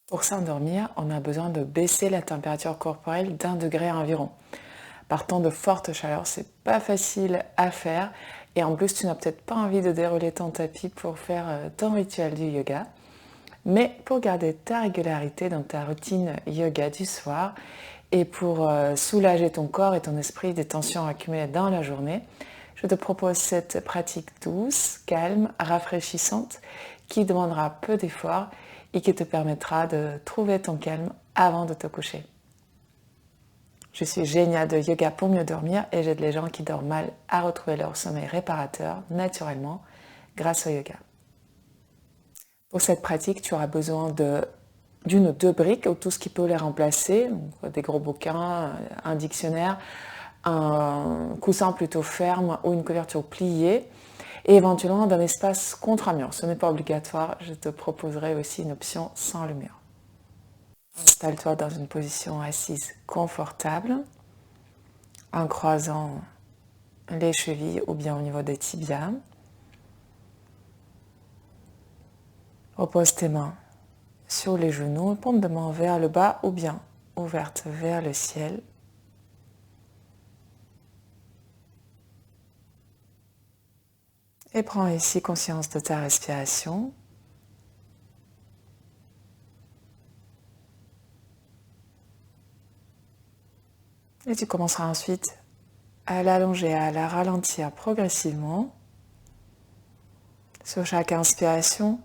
Pour s'endormir, on a besoin de baisser la température corporelle d'1 degré environ. Partant de fortes chaleurs, c'est pas facile à faire et en plus tu n'as peut-être pas envie de dérouler ton tapis pour faire ton rituel du yoga. Mais pour garder ta régularité dans ta routine yoga du soir et pour soulager ton corps et ton esprit des tensions accumulées dans la journée, je te propose cette pratique douce, calme, rafraîchissante qui demandera peu d'efforts et qui te permettra de trouver ton calme avant de te coucher. Je suis géniale de yoga pour mieux dormir et j'aide les gens qui dorment mal à retrouver leur sommeil réparateur naturellement grâce au yoga. Pour cette pratique, tu auras besoin d'une ou deux briques ou tout ce qui peut les remplacer, donc des gros bouquins, un dictionnaire, un coussin plutôt ferme ou une couverture pliée et éventuellement d'un espace contre un mur. Ce n'est pas obligatoire, je te proposerai aussi une option sans le mur. Installe-toi dans une position assise confortable en croisant les chevilles ou bien au niveau des tibias. Repose tes mains sur les genoux, paume de main vers le bas ou bien ouverte vers le ciel. Et prends ici conscience de ta respiration. Et tu commenceras ensuite à l'allonger, à la ralentir progressivement. Sur chaque inspiration,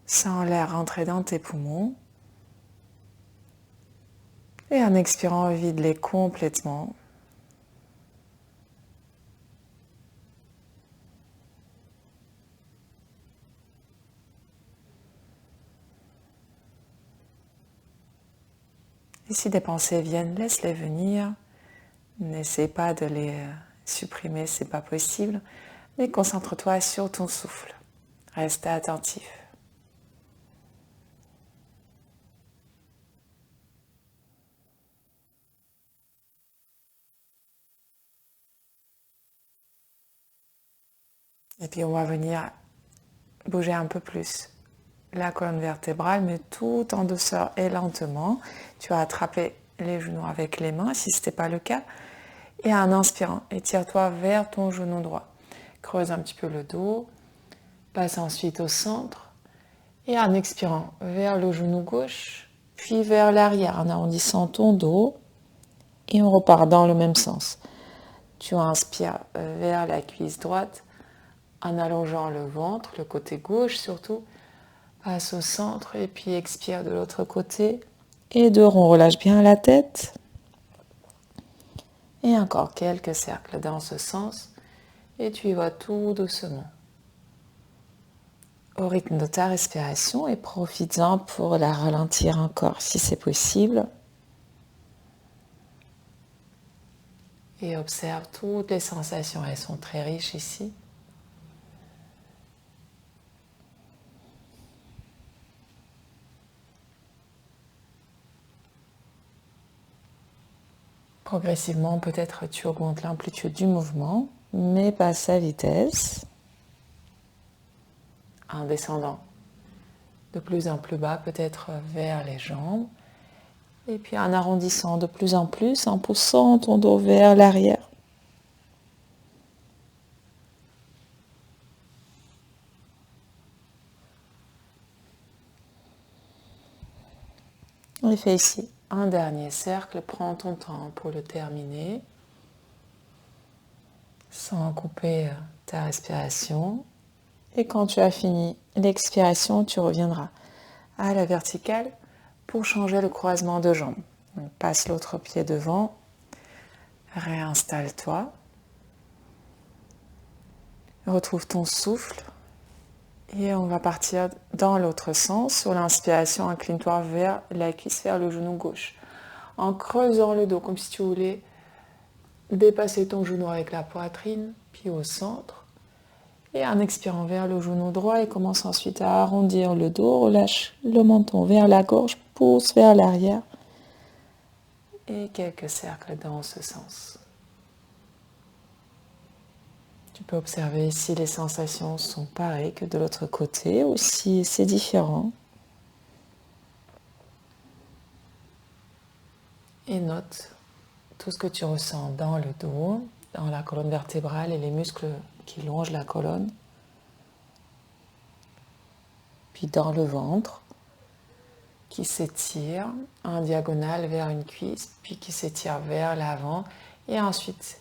sens l'air rentrer dans tes poumons. Et en expirant, vide-les complètement. Et si des pensées viennent, laisse-les venir. N'essaie pas de les supprimer, c'est pas possible. Mais concentre-toi sur ton souffle. Reste attentif. Et puis on va venir bouger un peu plus la colonne vertébrale, mais tout en douceur et lentement. Tu vas attraper les genoux avec les mains, si ce n'était pas le cas. Et en inspirant, étire-toi vers ton genou droit. Creuse un petit peu le dos. Passe ensuite au centre. Et en expirant, vers le genou gauche, puis vers l'arrière, en arrondissant ton dos. Et on repart dans le même sens. Tu inspires vers la cuisse droite, en allongeant le ventre, le côté gauche surtout. Passe au centre et puis expire de l'autre côté. Et deux ronds, relâche bien la tête. Et encore quelques cercles dans ce sens. Et tu y vas tout doucement. Au rythme de ta respiration et profites-en pour la ralentir encore si c'est possible. Et observe toutes les sensations, elles sont très riches ici. Progressivement, peut-être tu augmentes l'amplitude du mouvement, mais pas sa vitesse. En descendant de plus en plus bas, peut-être vers les jambes. Et puis en arrondissant de plus en plus, en poussant ton dos vers l'arrière. On fait ici un dernier cercle. Prends ton temps pour le terminer. Sans couper ta respiration. Et quand tu as fini l'expiration, tu reviendras à la verticale pour changer le croisement de jambes. Donc, passe l'autre pied devant, réinstalle-toi, retrouve ton souffle et on va partir dans l'autre sens. Sur l'inspiration, incline-toi vers la cuisse, vers le genou gauche, en creusant le dos comme si tu voulais dépasser ton genou avec la poitrine, puis au centre. Et en expirant vers le genou droit et commence ensuite à arrondir le dos, relâche le menton vers la gorge, pousse vers l'arrière. Et quelques cercles dans ce sens. Tu peux observer si les sensations sont pareilles que de l'autre côté ou si c'est différent. Et note tout ce que tu ressens dans le dos, dans la colonne vertébrale et les muscles qui longent la colonne. Puis dans le ventre, qui s'étire en diagonale vers une cuisse, puis qui s'étire vers l'avant, et ensuite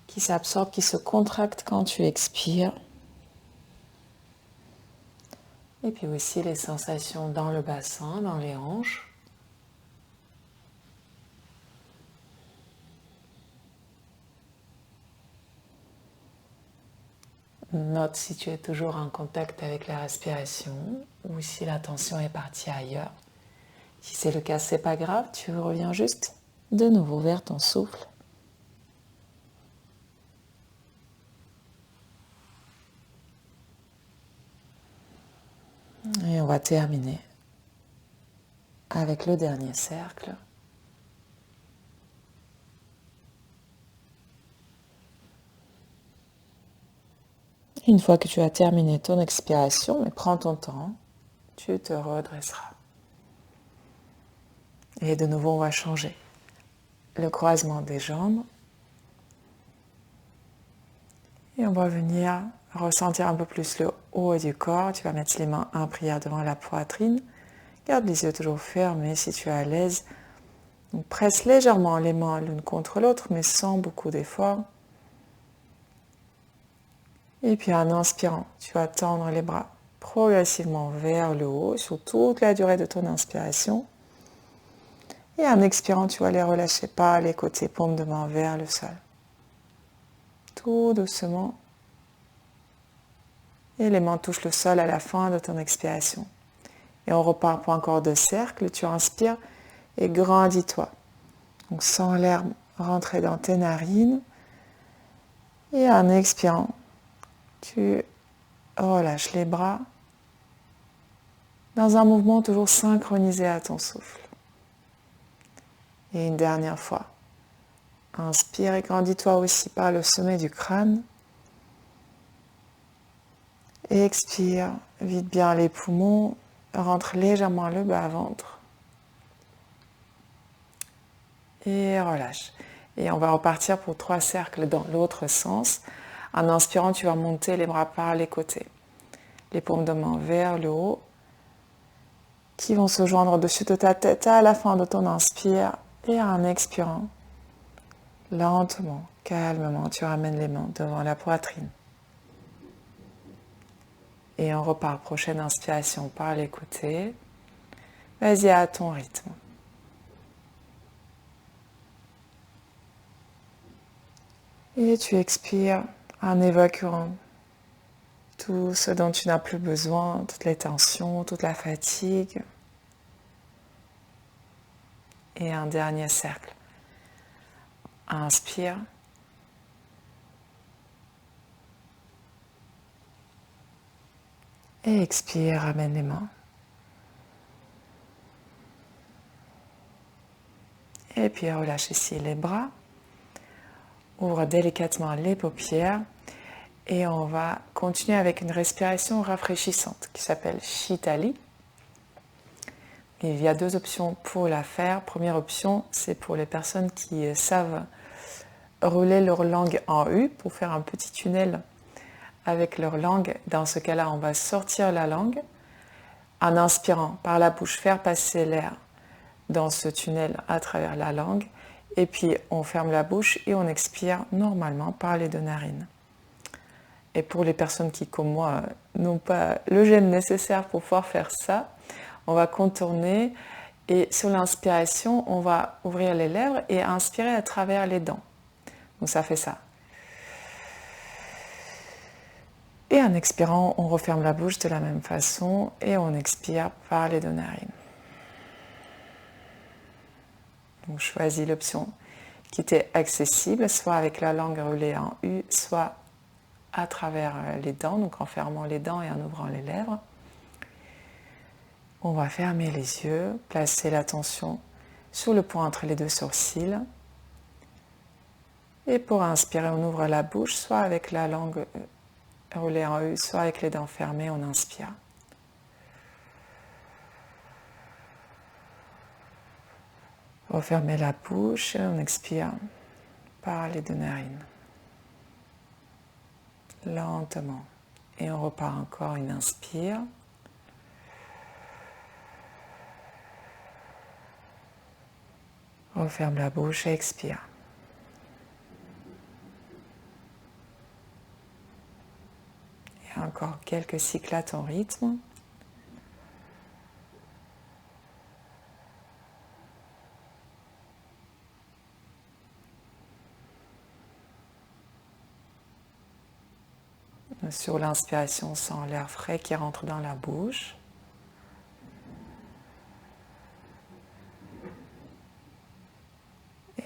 qui s'absorbe, qui se contracte quand tu expires. Et puis aussi les sensations dans le bassin, dans les hanches. Note si tu es toujours en contact avec la respiration ou si la tension est partie ailleurs. Si c'est le cas, c'est pas grave, tu reviens juste de nouveau vers ton souffle. Et on va terminer avec le dernier cercle. Une fois que tu as terminé ton expiration, mais prends ton temps, tu te redresseras. Et de nouveau, on va changer le croisement des jambes. Et on va venir ressentir un peu plus le haut du corps. Tu vas mettre les mains en prière devant la poitrine. Garde les yeux toujours fermés si tu es à l'aise. Donc, presse légèrement les mains l'une contre l'autre, mais sans beaucoup d'effort. Et puis en inspirant, tu vas tendre les bras progressivement vers le haut sur toute la durée de ton inspiration. Et en expirant, tu vas les relâcher par les côtés, paume de main vers le sol. Tout doucement. Et les mains touchent le sol à la fin de ton expiration. Et on repart pour encore 2 cercles. Tu inspires et grandis-toi. Donc sens l'air rentrer dans tes narines. Et en expirant, tu relâches les bras dans un mouvement toujours synchronisé à ton souffle. Et une dernière fois. Inspire et grandis-toi aussi par le sommet du crâne. Et expire, vide bien les poumons, rentre légèrement le bas-ventre. Et relâche. Et on va repartir pour 3 cercles dans l'autre sens. En inspirant, tu vas monter les bras par les côtés. Les paumes de main vers le haut, qui vont se joindre au-dessus de ta tête à la fin de ton inspire. Et en expirant, lentement, calmement, tu ramènes les mains devant la poitrine. Et on repart, prochaine inspiration par les côtés. Vas-y à ton rythme. Et tu expires en évacuant tout ce dont tu n'as plus besoin, toutes les tensions, toute la fatigue. Et un dernier cercle. Inspire. Et expire, ramène les mains. Et puis relâche ici les bras. Ouvre délicatement les paupières. Et on va continuer avec une respiration rafraîchissante qui s'appelle Shitali. Il y a 2 options pour la faire. Première option, c'est pour les personnes qui savent rouler leur langue en U pour faire un petit tunnel avec leur langue. Dans ce cas-là, on va sortir la langue en inspirant par la bouche, faire passer l'air dans ce tunnel à travers la langue. Et puis, on ferme la bouche et on expire normalement par les 2 narines. Et pour les personnes qui, comme moi, n'ont pas le gène nécessaire pour pouvoir faire ça, on va contourner et sur l'inspiration, on va ouvrir les lèvres et inspirer à travers les dents. Donc ça fait ça. Et en expirant, on referme la bouche de la même façon et on expire par les 2 narines. Donc choisis l'option qui t'est accessible, soit avec la langue roulée en U, soit à travers les dents, donc en fermant les dents et en ouvrant les lèvres. On va fermer les yeux, placer l'attention sur le point entre les 2 sourcils. Et pour inspirer, on ouvre la bouche, soit avec la langue roulée en U, soit avec les dents fermées, on inspire. Refermez la bouche et on expire par les deux narines. Lentement. Et on repart encore une inspire. Referme la bouche et expire. Et encore quelques cycles à ton rythme. Sur l'inspiration, on sent l'air frais qui rentre dans la bouche.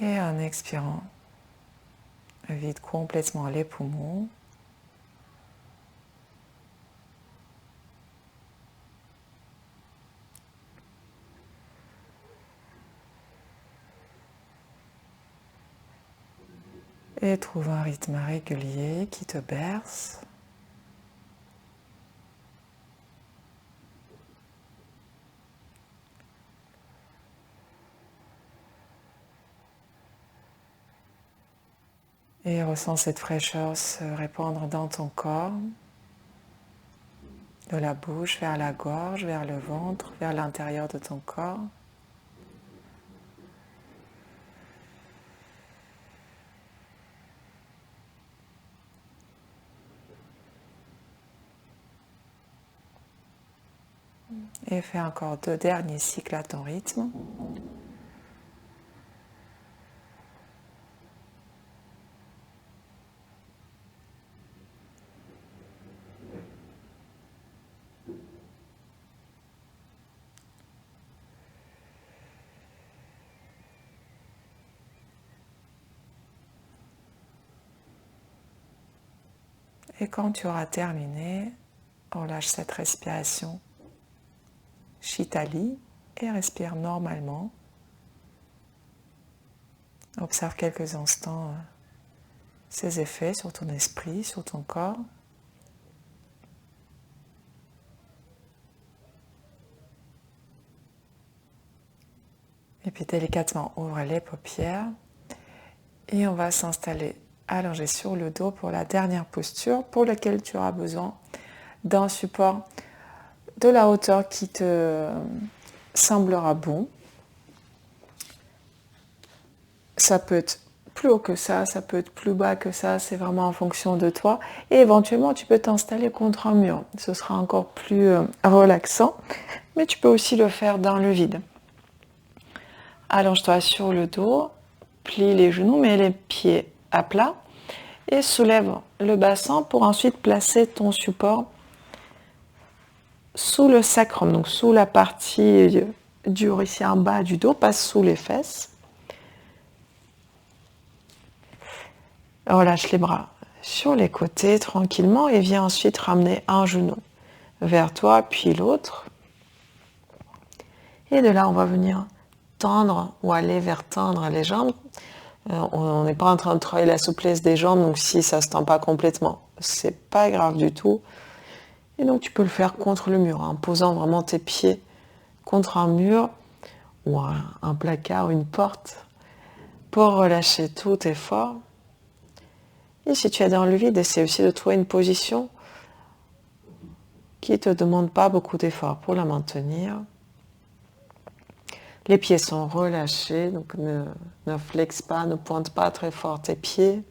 Et en expirant, vide complètement les poumons. Et trouve un rythme régulier qui te berce. Et ressens cette fraîcheur se répandre dans ton corps, de la bouche vers la gorge, vers le ventre, vers l'intérieur de ton corps. Et fais encore 2 derniers cycles à ton rythme. Et quand tu auras terminé, relâche cette respiration Shitali et respire normalement. Observe quelques instants ses effets sur ton esprit, sur ton corps. Et puis délicatement ouvre les paupières et on va s'installer allongé sur le dos pour la dernière posture pour laquelle tu auras besoin d'un support de la hauteur qui te semblera bon. Ça peut être plus haut que ça peut être plus bas que ça, c'est vraiment en fonction de toi. Et éventuellement, tu peux t'installer contre un mur. Ce sera encore plus relaxant, mais tu peux aussi le faire dans le vide. Allonge-toi sur le dos, plie les genoux, mets les pieds à plat et soulève le bassin pour ensuite placer ton support sous le sacrum, donc sous la partie dure ici en bas du dos, pas sous les fesses. Relâche les bras sur les côtés tranquillement et viens ensuite ramener un genou vers toi puis l'autre. Et de là, on va venir tendre ou aller vers tendre les jambes. On n'est pas en train de travailler la souplesse des jambes, donc si ça ne se tend pas complètement, c'est pas grave du tout. Et donc tu peux le faire contre le mur, en posant vraiment tes pieds contre un mur ou un placard, une porte, pour relâcher tout effort. Et si tu es dans le vide, essaie aussi de trouver une position qui ne te demande pas beaucoup d'effort pour la maintenir. Les pieds sont relâchés, donc ne flexe pas, ne pointe pas très fort tes pieds.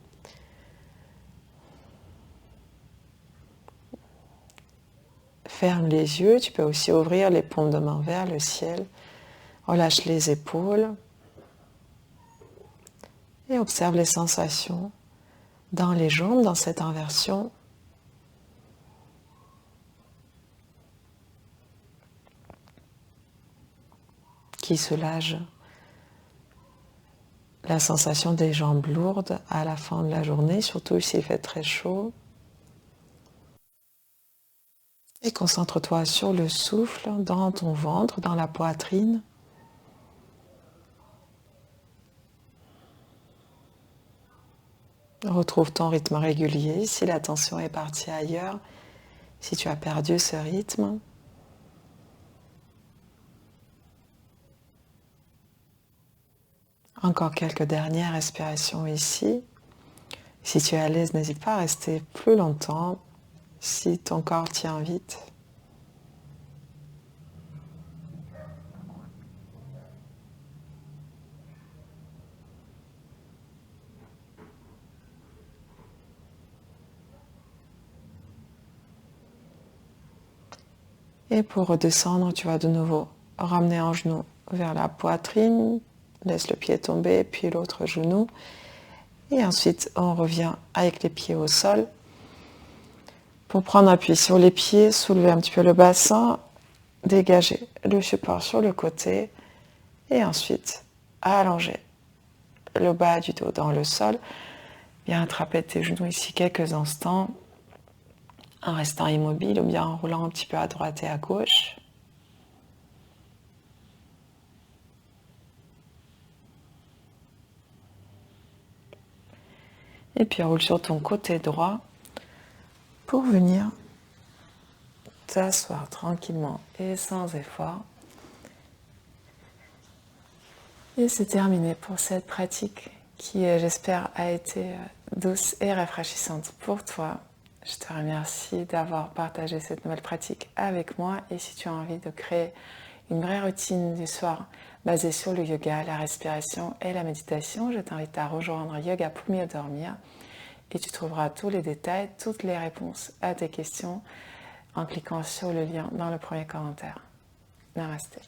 Ferme les yeux, tu peux aussi ouvrir les paumes de main vers le ciel. Relâche les épaules et observe les sensations dans les jambes, dans cette inversion. Qui soulage la sensation des jambes lourdes à la fin de la journée, surtout s'il fait très chaud. Et concentre-toi sur le souffle dans ton ventre, dans la poitrine. Retrouve ton rythme régulier si la tension est partie ailleurs, si tu as perdu ce rythme. Encore quelques dernières respirations ici. Si tu es à l'aise, n'hésite pas à rester plus longtemps si ton corps t'y invite. Et pour redescendre, tu vas de nouveau ramener un genou vers la poitrine, laisse le pied tomber, puis l'autre genou. Et ensuite, on revient avec les pieds au sol. Pour prendre appui sur les pieds, soulever un petit peu le bassin, dégager le support sur le côté et ensuite allonger le bas du dos dans le sol. Bien attraper tes genoux ici quelques instants en restant immobile ou bien en roulant un petit peu à droite et à gauche. Et puis roule sur ton côté droit pour venir t'asseoir tranquillement et sans effort. Et c'est terminé pour cette pratique qui, j'espère, a été douce et rafraîchissante pour toi. Je te remercie d'avoir partagé cette nouvelle pratique avec moi. Et si tu as envie de créer une vraie routine du soir basée sur le yoga, la respiration et la méditation, je t'invite à rejoindre Yoga pour mieux dormir. Et tu trouveras tous les détails, toutes les réponses à tes questions en cliquant sur le lien dans le premier commentaire. Namasté.